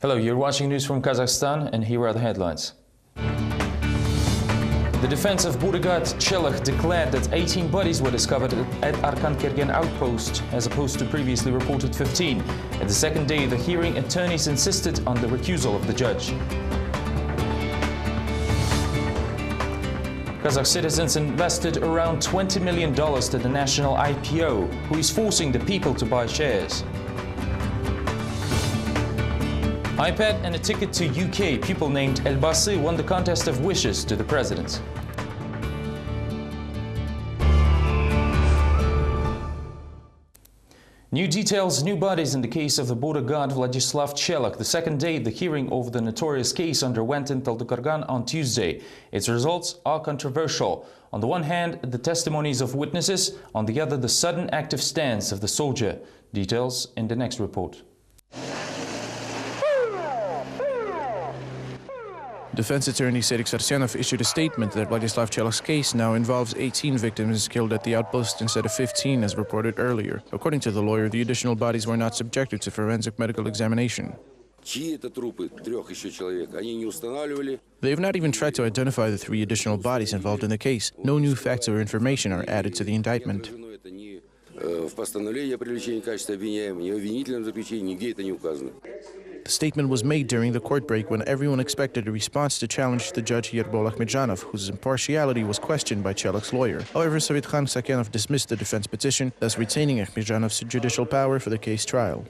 Hello, you're watching news from Kazakhstan, and here are the headlines. The defense of border guard Chelakh declared that 18 bodies were discovered at Arkan-Kergen outpost, as opposed to previously reported 15. At the second day of the hearing, attorneys insisted on the recusal of the judge. Kazakh citizens invested around $20 million to the national IPO, who is forcing the people to buy shares. iPad and a ticket to UK pupil named Elbasi won the contest of wishes to the president. New details, new bodies in the case of the border guard Vladislav Chelakh. The second day of the hearing over the notorious case underwent in Taldykorgan on Tuesday. Its results are controversial. On the one hand, the testimonies of witnesses, on the other, the sudden active stance of the soldier. Details in the next report. Defense attorney Sergei Sarsenov issued a statement that Vladislav Chelakh's case now involves 18 victims killed at the outpost instead of 15 as reported earlier. According to the lawyer, the additional bodies were not subjected to forensic medical examination. They have not even tried to identify the 3 additional bodies involved in the case. No new facts or information are added to the indictment. The statement was made during the court break when everyone expected a response to challenge the judge Yerbol Akhmedjanov, whose impartiality was questioned by Chelakh's lawyer. However, Savidkhan Sakyanov dismissed the defense petition, thus retaining Akhmedjanov's judicial power for the case trial.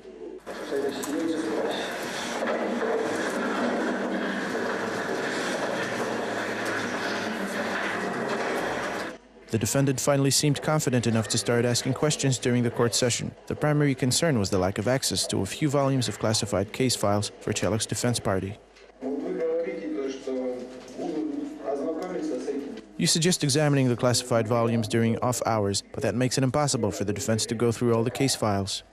The defendant finally seemed confident enough to start asking questions during the court session. The primary concern was the lack of access to a few volumes of classified case files for Chelakh's defense party. You suggest examining the classified volumes during off hours, but that makes it impossible for the defense to go through all the case files.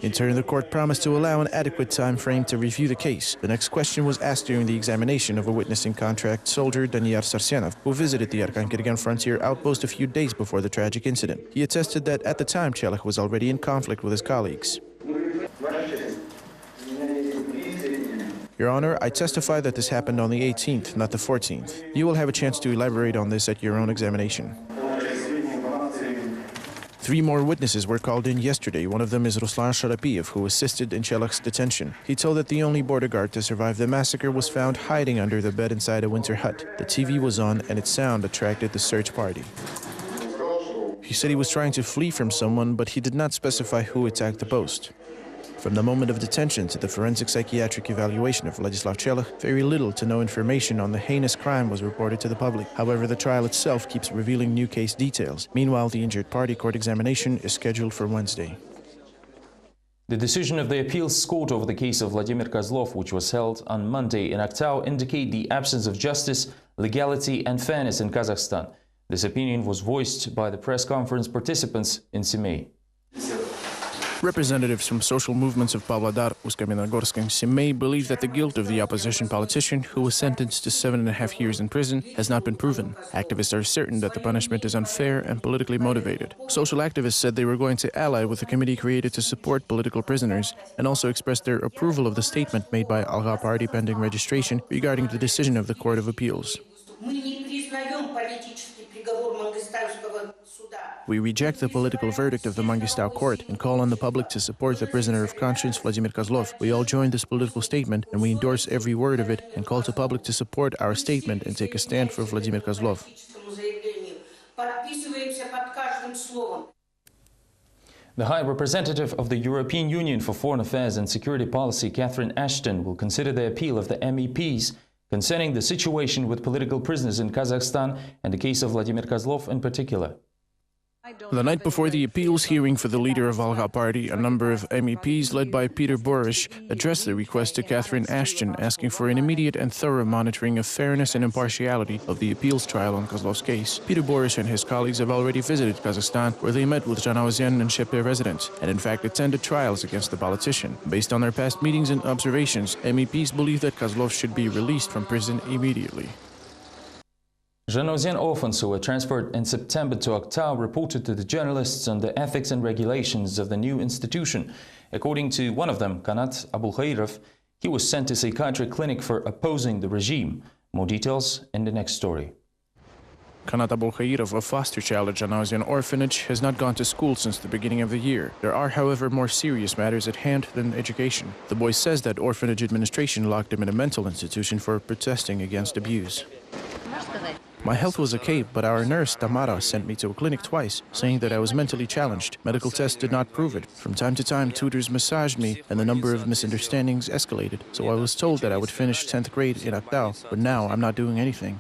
In turn, the court promised to allow an adequate time frame to review the case. The next question was asked during the examination of a witnessing contract soldier Daniyar Sarsenov, who visited the Arkan-Kergen frontier outpost a few days before the tragic incident. He attested that at the time Chelakh was already in conflict with his colleagues. Your Honor, I testify that this happened on the 18th, not the 14th. You will have a chance to elaborate on this at your own examination. 3 more witnesses were called in yesterday. One of them is Ruslan Sharapiev, who assisted in Chelakh's detention. He told that the only border guard to survive the massacre was found hiding under the bed inside a winter hut. The TV was on and its sound attracted the search party. He said he was trying to flee from someone, but he did not specify who attacked the post. From the moment of detention to the forensic psychiatric evaluation of Vladislav Chelakh, very little to no information on the heinous crime was reported to the public. However, the trial itself keeps revealing new case details. Meanwhile, the injured party court examination is scheduled for Wednesday. The decision of the appeals court over the case of Vladimir Kozlov, which was held on Monday in Aktau, indicate the absence of justice, legality and fairness in Kazakhstan. This opinion was voiced by the press conference participants in Semey. Representatives from social movements of Pavlodar, Usk-Kamenogorsk and Semey believe that the guilt of the opposition politician, who was sentenced to 7.5 years in prison, has not been proven. Activists are certain that the punishment is unfair and politically motivated. Social activists said they were going to ally with a committee created to support political prisoners and also expressed their approval of the statement made by Alga Party pending registration regarding the decision of the Court of Appeals. We reject the political verdict of the Mangistau court and call on the public to support the prisoner of conscience Vladimir Kozlov. We all join this political statement and we endorse every word of it and call to public to support our statement and take a stand for Vladimir Kozlov. The High Representative of the European Union for Foreign Affairs and Security Policy, Catherine Ashton, will consider the appeal of the MEPs concerning the situation with political prisoners in Kazakhstan and the case of Vladimir Kozlov in particular. The night before the appeals hearing for the leader of Alga Party, a number of MEPs led by Peter Boris addressed the request to Catherine Ashton, asking for an immediate and thorough monitoring of fairness and impartiality of the appeals trial on Kozlov's case. Peter Boris and his colleagues have already visited Kazakhstan, where they met with Zhanaozian and Shepe residents, and in fact attended trials against the politician. Based on their past meetings and observations, MEPs believe that Kozlov should be released from prison immediately. Zhanozyan orphans who were transferred in September to Aktau reported to the journalists on the ethics and regulations of the new institution. According to one of them, Kanat Abulkhairov, he was sent to a psychiatric clinic for opposing the regime. More details in the next story. Kanat Abulkhairov, a foster child at Zhanozyan orphanage, has not gone to school since the beginning of the year. There are, however, more serious matters at hand than education. The boy says that orphanage administration locked him in a mental institution for protesting against abuse. My health was okay, but our nurse, Tamara, sent me to a clinic twice, saying that I was mentally challenged. Medical tests did not prove it. From time to time, tutors massaged me, and the number of misunderstandings escalated. So I was told that I would finish 10th grade in Aktau, but now I'm not doing anything.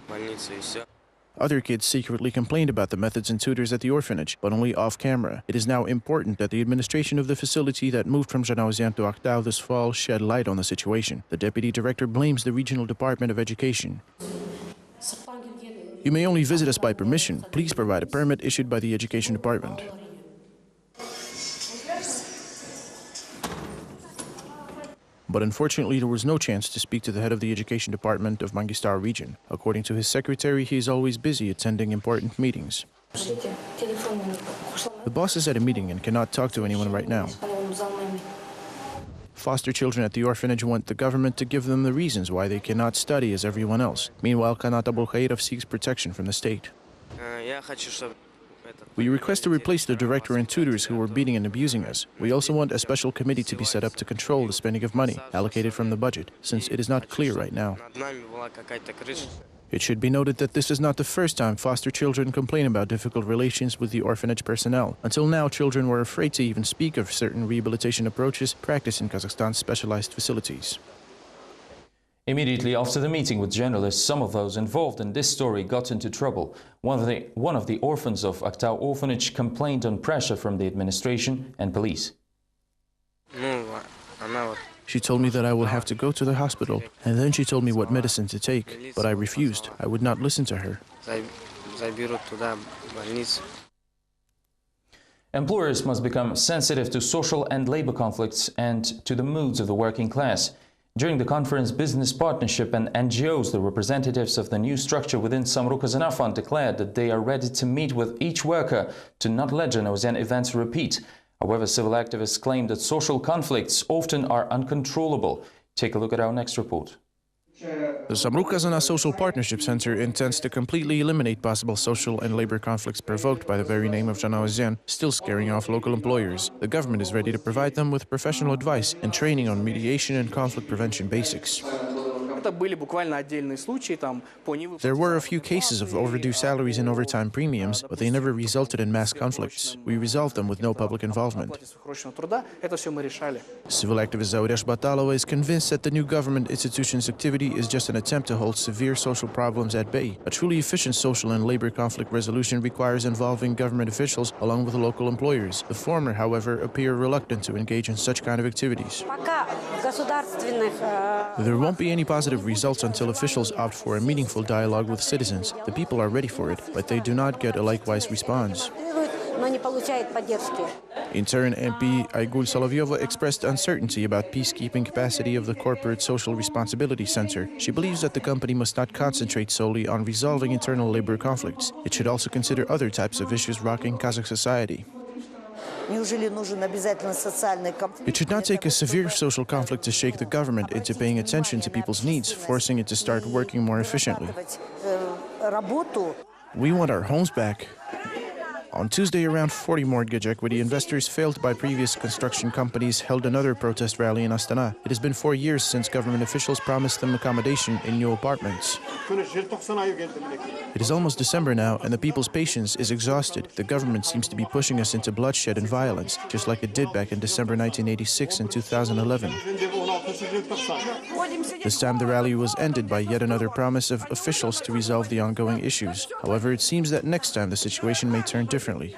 Other kids secretly complained about the methods and tutors at the orphanage, but only off-camera. It is now important that the administration of the facility that moved from Zhanozyan to Aktau this fall shed light on the situation. The deputy director blames the regional department of education. You may only visit us by permission. Please provide a permit issued by the education department. But unfortunately, there was no chance to speak to the head of the education department of Mangistar region. According to his secretary, he is always busy attending important meetings. The boss is at a meeting and cannot talk to anyone right now. Foster children at the orphanage want the government to give them the reasons why they cannot study as everyone else. Meanwhile, Kanat Abulkhairov seeks protection from the state. We request to replace the director and tutors who were beating and abusing us. We also want a special committee to be set up to control the spending of money allocated from the budget, since it is not clear right now. It should be noted that this is not the first time foster children complain about difficult relations with the orphanage personnel. Until now, children were afraid to even speak of certain rehabilitation approaches practiced in Kazakhstan's specialized facilities. Immediately after the meeting with journalists, some of those involved in this story got into trouble. One of the orphans of Aktau orphanage complained on pressure from the administration and police. She told me that I will have to go to the hospital, and then she told me what medicine to take, but I refused. I would not listen to her. Employers must become sensitive to social and labor conflicts and to the moods of the working class. During the conference, business partnership and NGOs, the representatives of the new structure within Samruk-Kazana Fund declared that they are ready to meet with each worker to not let Zhanozyan events repeat. However, civil activists claim that social conflicts often are uncontrollable. Take a look at our next report. The Samruk-Kazana Social Partnership Center intends to completely eliminate possible social and labor conflicts provoked by the very name of Zhanozyan, still scaring off local employers. The government is ready to provide them with professional advice and training on mediation and conflict prevention basics. There were a few cases of overdue salaries and overtime premiums, but they never resulted in mass conflicts. We resolved them with no public involvement. Civil activist Zauresh Batalova is convinced that the new government institution's activity is just an attempt to hold severe social problems at bay. A truly efficient social and labor conflict resolution requires involving government officials along with local employers. The former, however, appear reluctant to engage in such kind of activities. There won't be any positive results until officials opt for a meaningful dialogue with citizens. The people are ready for it, but they do not get a likewise response. In turn, MP Aygul Solovyova expressed uncertainty about peacekeeping capacity of the Corporate Social Responsibility Center. She believes that the company must not concentrate solely on resolving internal labor conflicts. It should also consider other types of issues rocking Kazakh society. It should not take a severe social conflict to shake the government into paying attention to people's needs, forcing it to start working more efficiently. We want our homes back. On Tuesday, around 40 mortgage equity investors failed by previous construction companies held another protest rally in Astana. It has been 4 years since government officials promised them accommodation in new apartments. It is almost December now, and the people's patience is exhausted. The government seems to be pushing us into bloodshed and violence, just like it did back in December 1986 and 2011. This time the rally was ended by yet another promise of officials to resolve the ongoing issues. However, it seems that next time the situation may turn differently.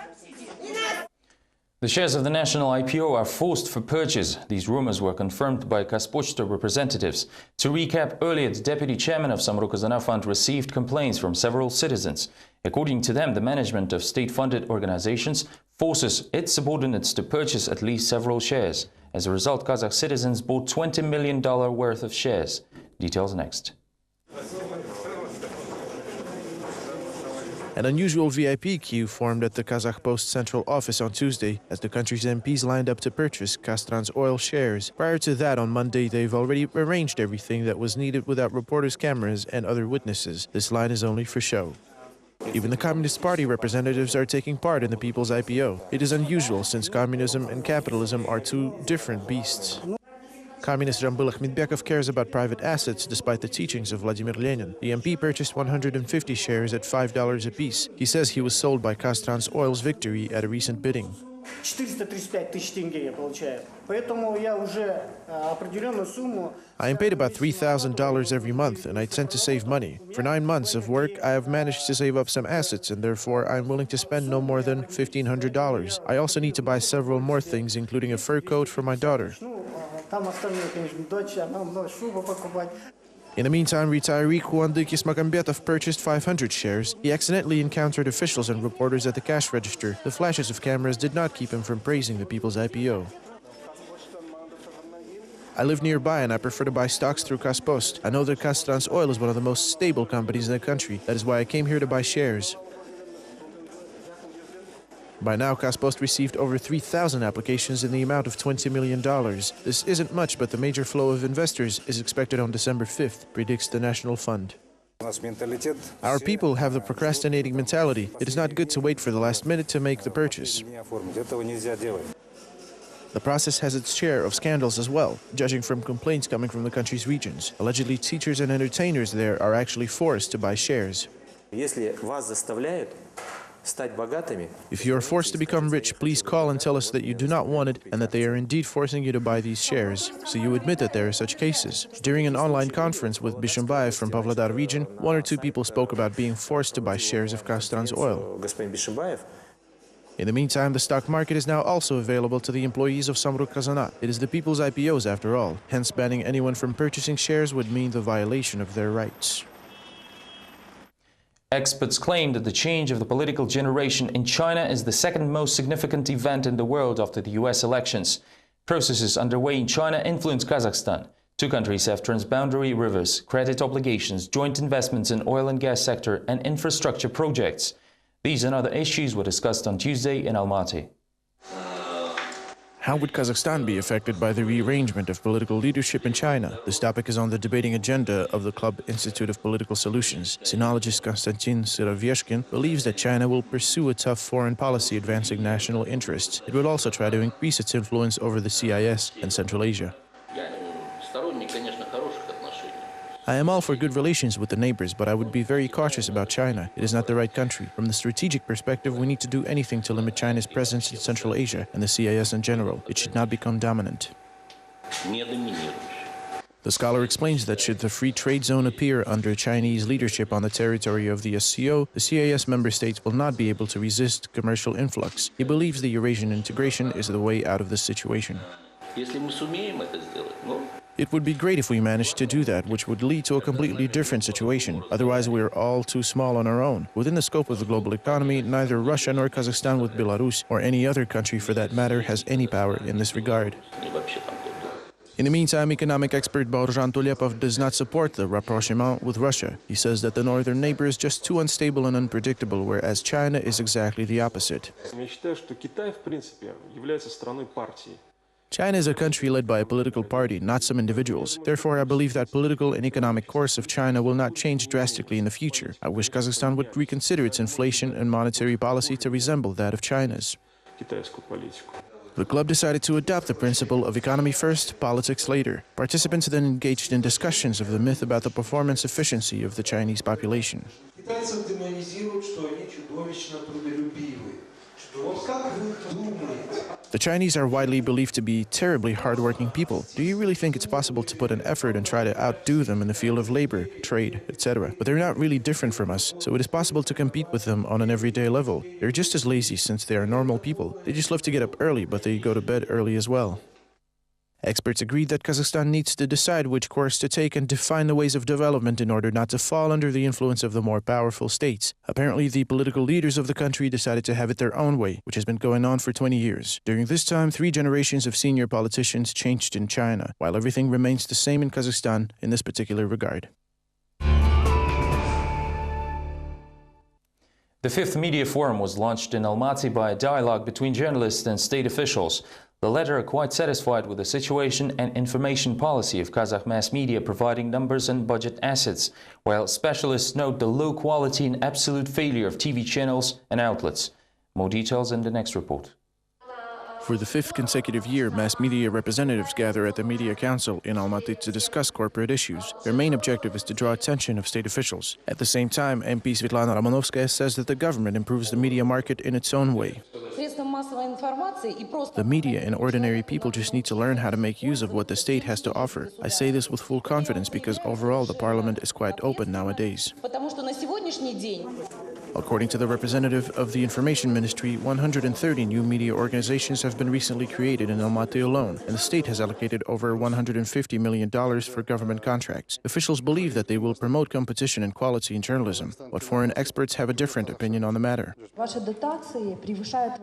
The shares of the national IPO are forced for purchase. These rumors were confirmed by KplusTV representatives. To recap, earlier the deputy chairman of Samruk-Kazana Fund received complaints from several citizens. According to them, the management of state-funded organizations forces its subordinates to purchase at least several shares. As a result, Kazakh citizens bought $20 million worth of shares. Details next. An unusual VIP queue formed at the Kazakh Post central office on Tuesday as the country's MPs lined up to purchase Kazakhstan's oil shares. Prior to that, on Monday, they've already arranged everything that was needed without reporters' cameras and other witnesses. This line is only for show. Even the Communist Party representatives are taking part in the people's IPO. It is unusual since communism and capitalism are two different beasts. Communist Jambul Akhmedbekov cares about private assets despite the teachings of Vladimir Lenin. The MP purchased 150 shares at $5 apiece. He says he was sold by Kazakhstan's oil's victory at a recent bidding. 435 тысяч тенге я получаю. Поэтому я уже определенную сумму. I am paid about $3,000 every month, and I tend to save money. For 9 months of work, I have managed to save up some assets, and therefore I am willing to spend no more than $1,500. I also need to buy several more things, including a fur coat for my daughter. Там остальное, конечно, дочь, она может шубу покупать. In the meantime, retiree Kuandykis Makambetov purchased 500 shares. He accidentally encountered officials and reporters at the cash register. The flashes of cameras did not keep him from praising the people's IPO. I live nearby and I prefer to buy stocks through Kazpost. I know that Kazakhstan's oil is one of the most stable companies in the country. That is why I came here to buy shares. By now, Kazpost received over 3,000 applications in the amount of $20 million. This isn't much, but the major flow of investors is expected on December 5th, predicts the National Fund. Our people have the procrastinating mentality. It is not good to wait for the last minute to make the purchase. The process has its share of scandals as well, judging from complaints coming from the country's regions. Allegedly, teachers and entertainers there are actually forced to buy shares. If you are forced to become rich, please call and tell us that you do not want it and that they are indeed forcing you to buy these shares. So you admit that there are such cases. During an online conference with Bishimbayev from Pavlodar region, 1 or 2 people spoke about being forced to buy shares of Kazakhstan's oil. In the meantime, the stock market is now also available to the employees of Samruk Kazanat. It is the people's IPOs after all. Hence, banning anyone from purchasing shares would mean the violation of their rights. Experts claim that the change of the political generation in China is the second most significant event in the world after the US elections. Processes underway in China influence Kazakhstan. 2 countries have transboundary rivers, credit obligations, joint investments in oil and gas sector and infrastructure projects. These and other issues were discussed on Tuesday in Almaty. How would Kazakhstan be affected by the rearrangement of political leadership in China? This topic is on the debating agenda of the Club Institute of Political Solutions. Sinologist Konstantin Syrovyeshkin believes that China will pursue a tough foreign policy advancing national interests. It will also try to increase its influence over the CIS and Central Asia. I am all for good relations with the neighbors, but I would be very cautious about China. It is not the right country. From the strategic perspective, we need to do anything to limit China's presence in Central Asia and the CIS in general. It should not become dominant. The scholar explains that should the free trade zone appear under Chinese leadership on the territory of the SCO, the CIS member states will not be able to resist commercial influx. He believes the Eurasian integration is the way out of this situation. It would be great if we managed to do that, which would lead to a completely different situation. Otherwise, we are all too small on our own. Within the scope of the global economy, neither Russia nor Kazakhstan with Belarus, or any other country for that matter, has any power in this regard. In the meantime, economic expert Baurjan Tulepov does not support the rapprochement with Russia. He says that the northern neighbor is just too unstable and unpredictable, whereas China is exactly the opposite. China is a country led by a political party, not some individuals. Therefore, I believe that political and economic course of China will not change drastically in the future. I wish Kazakhstan would reconsider its inflation and monetary policy to resemble that of China's. The club decided to adopt the principle of economy first, politics later. Participants then engaged in discussions of the myth about the performance efficiency of the Chinese population. The Chinese are widely believed to be terribly hardworking people. Do you really think it's possible to put an effort and try to outdo them in the field of labor, trade, etc.? But they're not really different from us, so it is possible to compete with them on an everyday level. They're just as lazy since they are normal people. They just love to get up early, but they go to bed early as well. Experts agreed that Kazakhstan needs to decide which course to take and define the ways of development in order not to fall under the influence of the more powerful states. Apparently, the political leaders of the country decided to have it their own way, which has been going on for 20 years. During this time, 3 generations of senior politicians changed in China, while everything remains the same in Kazakhstan in this particular regard. The fifth media forum was launched in Almaty by a dialogue between journalists and state officials. The latter are quite satisfied with the situation and information policy of Kazakh mass media providing numbers and budget assets, while specialists note the low quality and absolute failure of TV channels and outlets. More details in the next report. For the fifth consecutive year, mass media representatives gather at the Media Council in Almaty to discuss corporate issues. Their main objective is to draw attention of state officials. At the same time, MP Svetlana Romanovskaya says that the government improves the media market in its own way. The media and ordinary people just need to learn how to make use of what the state has to offer. I say this with full confidence because overall the parliament is quite open nowadays. According to the representative of the Information Ministry, 130 new media organizations have been recently created in Almaty alone, and the state has allocated over $150 million for government contracts. Officials believe that they will promote competition and quality in journalism, but foreign experts have a different opinion on the matter.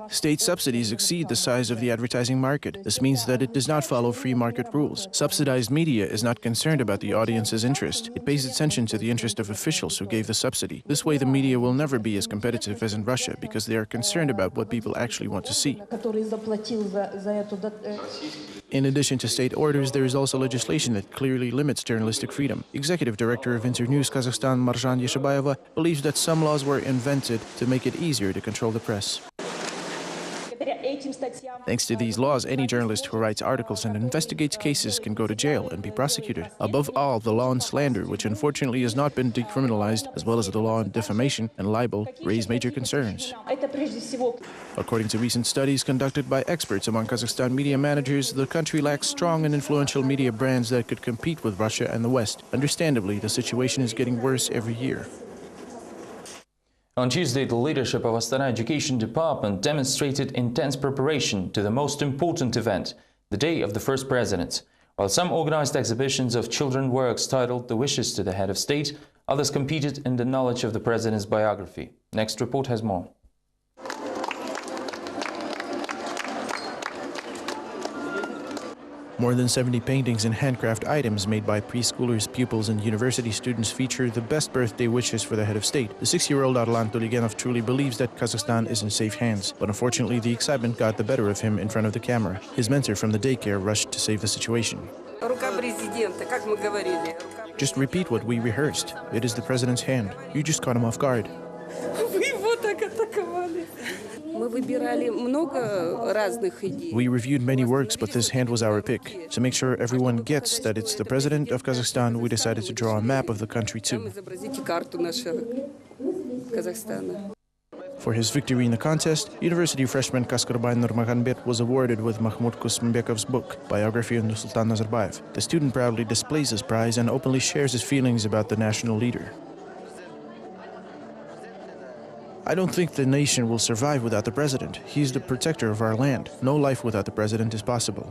State subsidies exceed the size of the advertising market. This means that it does not follow free market rules. Subsidized media is not concerned about the audience's interest. It pays attention to the interest of officials who gave the subsidy. This way the media will never be as competitive as in Russia because they are concerned about what people actually want to see. In addition to state orders, there is also legislation that clearly limits journalistic freedom. Executive Director of Internews Kazakhstan Marjan Yeshabayeva believes that some laws were invented to make it easier to control the press. Thanks to these laws, any journalist who writes articles and investigates cases can go to jail and be prosecuted. Above all, the law on slander, which unfortunately has not been decriminalized, as well as the law on defamation and libel, raise major concerns. According to recent studies conducted by experts among Kazakhstan media managers, the country lacks strong and influential media brands that could compete with Russia and the West. Understandably, the situation is getting worse every year. On Tuesday, the leadership of Astana Education Department demonstrated intense preparation to the most important event, the Day of the First President. While some organized exhibitions of children's works titled The Wishes to the Head of State, others competed in the knowledge of the President's biography. Next report has more. More than 70 paintings and handcraft items made by preschoolers, pupils and university students feature the best birthday wishes for the head of state. The 6-year-old Arlan Tuligenov truly believes that Kazakhstan is in safe hands, but unfortunately the excitement got the better of him in front of the camera. His mentor from the daycare rushed to save the situation. Just repeat what we rehearsed. It is the president's hand. You just caught him off guard. We reviewed many works, but this hand was our pick. To make sure everyone gets that it's the president of Kazakhstan, we decided to draw a map of the country too. For his victory in the contest, university freshman Kaskarbayn Nurmaghanbet was awarded with Mahmud Kusmbekov's book, Biography of Nursultan Nazarbayev. The student proudly displays his prize and openly shares his feelings about the national leader. I don't think the nation will survive without the president. He is the protector of our land. No life without the president is possible.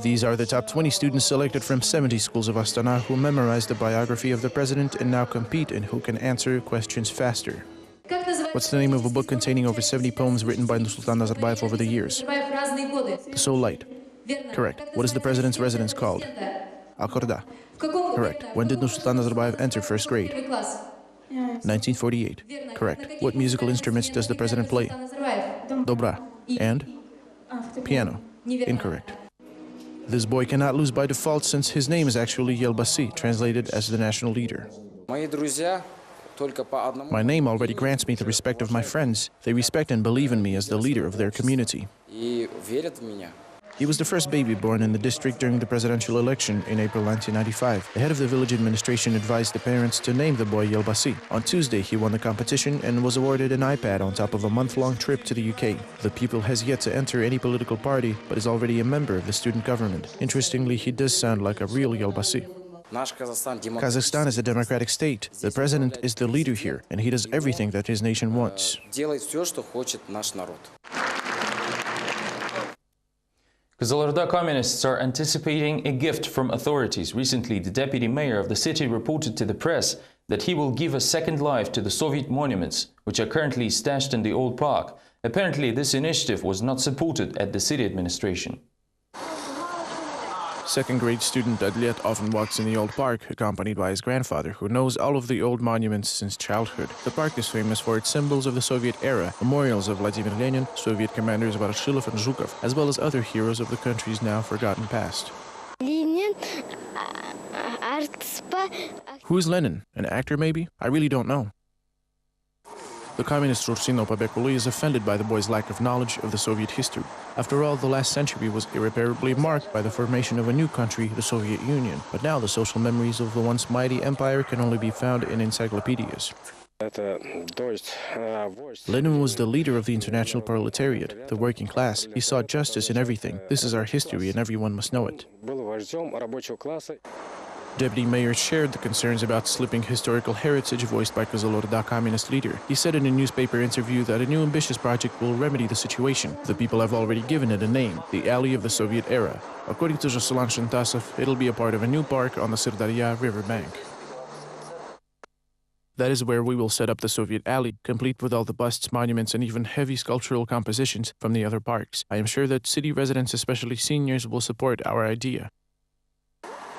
These are the top 20 students selected from 70 schools of Astana who memorized the biography of the president and now compete in who can answer questions faster. What's the name of a book containing over 70 poems written by Nursultan Nazarbayev over the years? The Soul Light. Correct. What is the president's residence called? Al-Khorda. Correct. When did Nursultan Nazarbayev enter first grade? 1948. Correct. What musical instruments does the president play? Dobra. And? Piano. Incorrect. This boy cannot lose by default since his name is actually Yelbasi, translated as the national leader. My name already grants me the respect of my friends. They respect and believe in me as the leader of their community. He was the first baby born in the district during the presidential election in April 1995. The head of the village administration advised the parents to name the boy Yelbasi. On Tuesday, he won the competition and was awarded an iPad on top of a month-long trip to the UK. The pupil has yet to enter any political party, but is already a member of the student government. Interestingly, he does sound like a real Yelbasi. Kazakhstan is a democratic state. The president is the leader here, and he does everything that his nation wants. Kızılırda communists are anticipating a gift from authorities. Recently, the deputy mayor of the city reported to the press that he will give a second life to the Soviet monuments, which are currently stashed in the old park. Apparently, this initiative was not supported at the city administration. Second-grade student Adliet often walks in the old park, accompanied by his grandfather, who knows all of the old monuments since childhood. The park is famous for its symbols of the Soviet era, memorials of Vladimir Lenin, Soviet commanders Voroshilov and Zhukov, as well as other heroes of the country's now forgotten past. Who is Lenin? An actor, maybe? I really don't know. The communist Rursino Pabekuli is offended by the boy's lack of knowledge of the Soviet history. After all, the last century was irreparably marked by the formation of a new country, the Soviet Union. But now the social memories of the once mighty empire can only be found in encyclopedias. Lenin was the leader of the international proletariat, the working class. He sought justice in everything. This is our history and everyone must know it. Deputy Mayor shared the concerns about slipping historical heritage voiced by Kazalorda communist leader. He said in a newspaper interview that a new ambitious project will remedy the situation. The people have already given it a name, the Alley of the Soviet Era. According to Jaslan Shantasov, it'll be a part of a new park on the Sirdarya river bank. That is where we will set up the Soviet Alley, complete with all the busts, monuments, and even heavy sculptural compositions from the other parks. I am sure that city residents, especially seniors, will support our idea.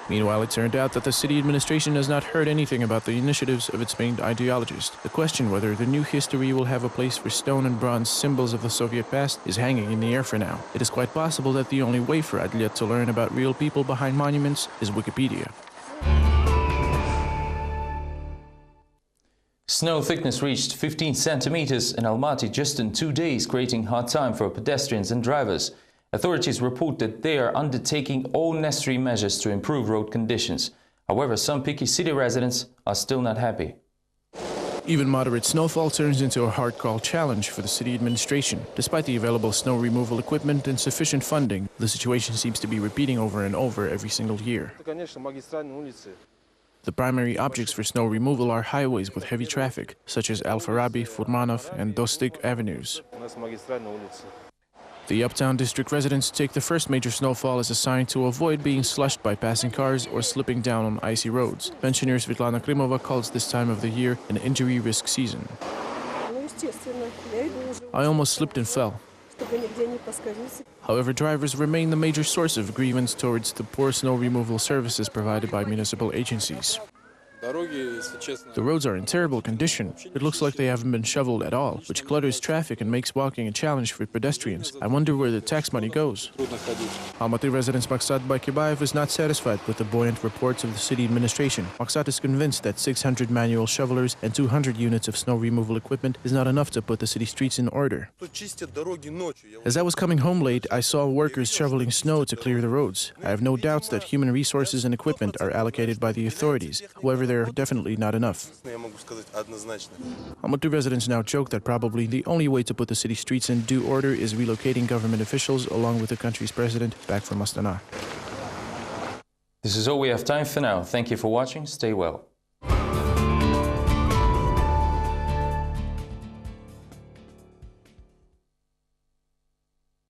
Meanwhile, it turned out that the city administration has not heard anything about the initiatives of its main ideologist. The question whether the new history will have a place for stone and bronze symbols of the Soviet past is hanging in the air for now. It is quite possible that the only way for Adliet to learn about real people behind monuments is Wikipedia. Snow thickness reached 15 centimeters in Almaty just in 2 days, creating hard time for pedestrians and drivers. Authorities report that they are undertaking all necessary measures to improve road conditions. However, some picky city residents are still not happy. Even moderate snowfall turns into a hardcore challenge for the city administration. Despite the available snow removal equipment and sufficient funding, the situation seems to be repeating over and over every single year. The primary objects for snow removal are highways with heavy traffic, such as Al-Farabi, Furmanov, and Dostik avenues. The Uptown District residents take the first major snowfall as a sign to avoid being slushed by passing cars or slipping down on icy roads. Pensioner Svetlana Krimova calls this time of the year an injury risk season. I almost slipped and fell. However, drivers remain the major source of grievance towards the poor snow removal services provided by municipal agencies. The roads are in terrible condition. It looks like they haven't been shoveled at all, which clutters traffic and makes walking a challenge for pedestrians. I wonder where the tax money goes. Almaty resident Maksat Bakibayev is not satisfied with the buoyant reports of the city administration. Maksat is convinced that 600 manual shovelers and 200 units of snow removal equipment is not enough to put the city streets in order. As I was coming home late, I saw workers shoveling snow to clear the roads. I have no doubts that human resources and equipment are allocated by the authorities. However, they're definitely not enough. Almaty residents now joke that probably the only way to put the city streets in due order is relocating government officials along with the country's president back from Astana. This is all we have time for now. Thank you for watching. Stay well.